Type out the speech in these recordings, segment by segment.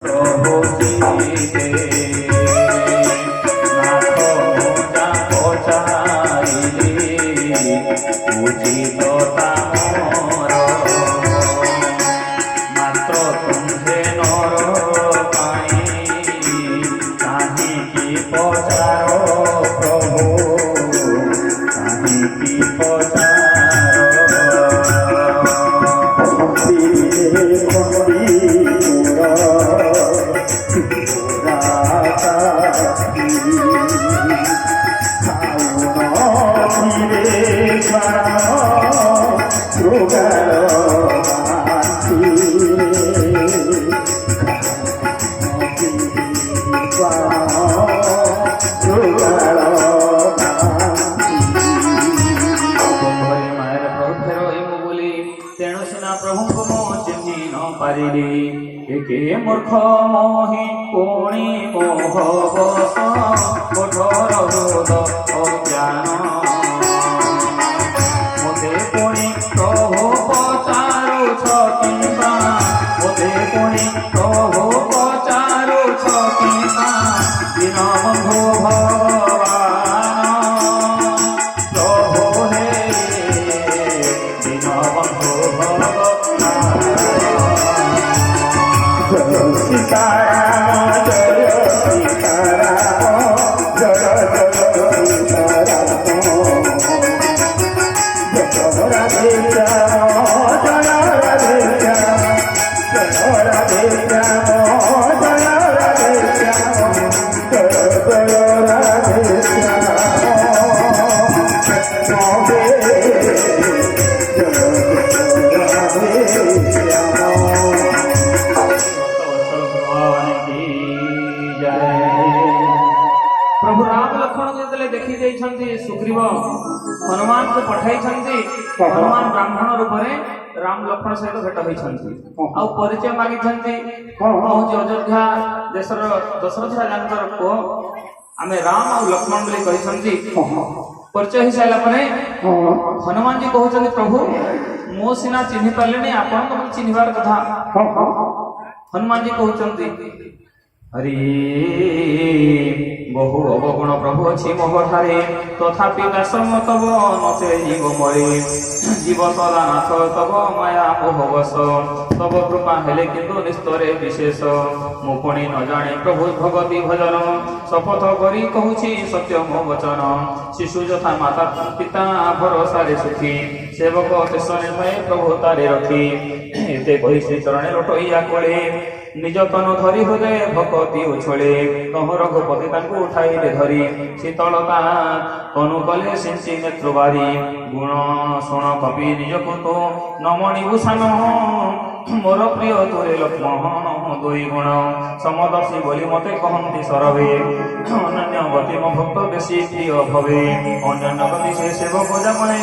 প্রভু চিতে নাথ মোজা পচাইলে উচিত তামর মাত্র তুম্ভে নর পাই কাহিকি পচার প্রভু কাহিকি পচার तेणु सिना प्रभु को चिन्हि न पारिली एके मूर्ख मोहि कोणी मोह बस कठोर हृद अज्ञान मते पुणी प्रभु पचारुछ किंबा मते पुणी प्रभु पचारुछ किंबा दीनबंधु भगवान प्रभु हे दीनबंधु सीताराम जय सीताराम जय जय सीताराम जय राधे श्याम जय राधे श्याम जय राधे श्याम जय राधे श्याम जय जय राधे श्याम प्रभु राम लक्ष्मण जो देखी सुग्रीव हनुमान को पठाई हनुमान ब्राह्मण रूप में राम लक्ष्मण सहित भेट होती परिचय मागी अयोध्या देशर दशरथ राजा पुओ आम राम और लक्ष्मण बोली परिचय हो सारा हनुमान जी कहते प्रभु मो सीना चिन्ह पारे आपण चिन्हबार कथा हनुमान जी कहते हरि बहु अवगुण प्रभु अच्छी मोहठारे तथापि दासम तब नचे जीव मरे जीव सदा नाथ तब माया मोहवश तब कृपा हेले किंतु निस्तरे विशेष मु पुणी न जाने प्रभु भगवती भजन शपथ करी कहूछि सत्य मो वचन शिशु यथा माता पिता भरोसा रे सुखी सेवक शेष निर्भय प्रभु तारे रखी एते कही श्री चरणे लोटइया कोले निज तन धरी हृदय भक्ति उछले कह रघुपति तांको उठाइले धरी शीतलता तनु कले सिंची नेत्रबारी गुण शुण कवि निज तो नमणि भूषण मोर प्रिय तोरे लक्ष्मण दुई गुण समदर्शी बोली मते कहती सरवे अन्य गति मो भक्त बेसी प्रिय भवे अन्य गति से सेवक जापणे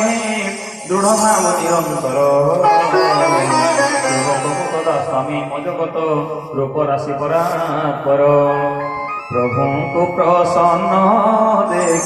दृढ़ भाव निरंतर स्वामी मजगत रूप राशि परात्पर प्रभु को प्रसन्न देखि